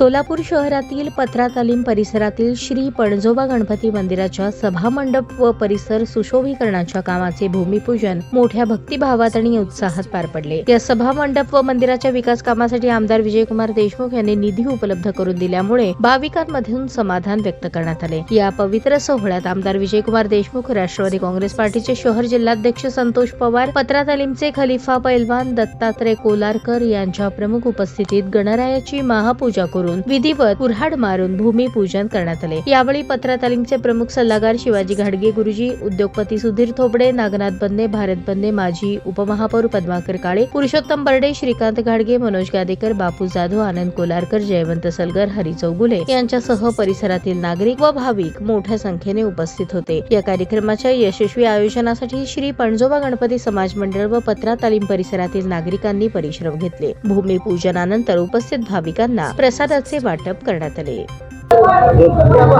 सोलापूर शहरातील पत्रा तालीम परिसरातील श्री पणजोबा गणपती मंदिराच्या सभामंडप व परिसर सुशोभीकरणाच्या कामाचे भूमिपूजन मोठ्या भक्तिभावात आणि उत्साहात पार पडले। या सभामंडप व मंदिराच्या विकास कामासाठी आमदार विजयकुमार देशमुख यांनी निधी उपलब्ध करून दिल्यामुळे भाविकांमधून समाधान व्यक्त करण्यात आले। या पवित्र सोहळ्यात आमदार विजयकुमार देशमुख, राष्ट्रवादी काँग्रेस पार्टीचे शहर जिल्हाध्यक्ष संतोष पवार, पत्रा तालीमचे खलिफा पैलवान दत्तात्रय कोलारकर यांच्या प्रमुख उपस्थितीत गणरायाची महापूजा करून विधिवत कुऱ्हाड मारून भूमिपूजन करण्यात आले। यावेळी पत्रा तालीमचे प्रमुख सल्लागार शिवाजी घाडगे गुरुजी, उद्योगपती सुधीर थोबडे, नागनाथ बंदे, भारत बंदे, माजी उपमहापौर पद्माकर काळे, पुरुषोत्तम बर्डे, श्रीकांत घाडगे, मनोज गादेकर, बापू जाधव, आनंद कोलारकर, जयवंत सलगर, हरी चौगुले यांच्यासह परिसरातील नागरिक व भाविक मोठ्या संख्येने उपस्थित होते। या कार्यक्रमाच्या यशस्वी आयोजनासाठी श्री पणजोबा गणपती समाज मंडळ व पत्रा तालीम परिसरातील नागरिकांनी परिश्रम घेतले। भूमिपूजनानंतर उपस्थित भाविकांना प्रसादाचे वाटप करण्यात आले।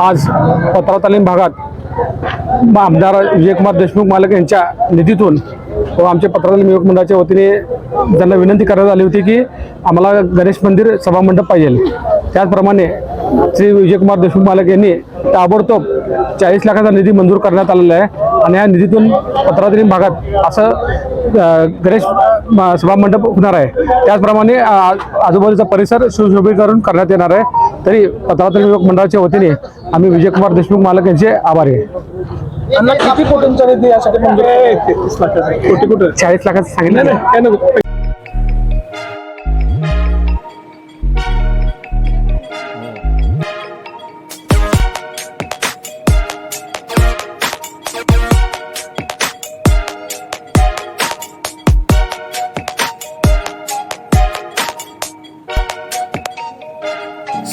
आज पत्रा तालीम भागात आमदार विजयकुमार देशमुख मालक यांच्या निधीतून व आमच्या पत्रा तालीम युवक मंडळाच्या वतीने त्यांना विनंती करण्यात आली होती की आम्हाला गणेश मंदिर सभामंडप पाहिजे। त्याचप्रमाणे श्री विजयकुमार देशमुख मालक यांनी ताबडतोब 40 लाखाचा निधी मंजूर करण्यात आलेला आहे आणि या निधीतून पत्रा तालीम भागात असं गणेश सभामंडप होणार आहे। त्याचप्रमाणे आजूबाजूचा परिसर सुशोभीकरण करण्यात येणार आहे। तरी पत्रा तालीम युवक मंडळाच्या वतीने आम्ही विजयकुमार देशमुख मालक यांचे आभारी आहे। किती कोटींचा निधी यासाठी मंजूर आहे? 33 लाखाचा। कोटी 40 लाखाचं सांगितलं नाही।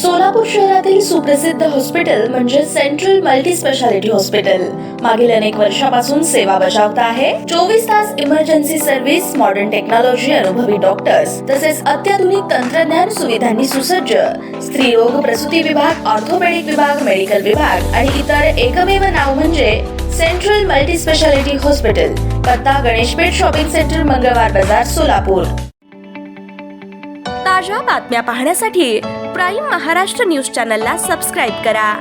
सोलापूर शहरातील सुप्रसिद्ध हॉस्पिटल म्हणजे सेंट्रल मल्टी स्पेशालिटी हॉस्पिटल मागील अनेक वर्षापासून सेवा बजावत आहे। 24 तास इमर्जन्सी सर्व्हिस, मॉडर्न टेक्नॉलॉजी, अनुभवी डॉक्टर्स तसेच अत्याधुनिक तंत्रज्ञान सुविधांनी सुसज्ज स्त्रीरोग प्रसूती विभाग, ऑर्थोपेडिक विभाग, मेडिकल विभाग आणि इतर एकमेव नाव म्हणजे सेंट्रल मल्टी स्पेशालिटी हॉस्पिटल। पत्ता गणेशपेठ शॉपिंग सेंटर, मंगळवार बाजार, सोलापूर। ताज्या बातम्या पाहण्यासाठी प्राईम महाराष्ट्र न्यूज चॅनलला सबस्क्राईब करा।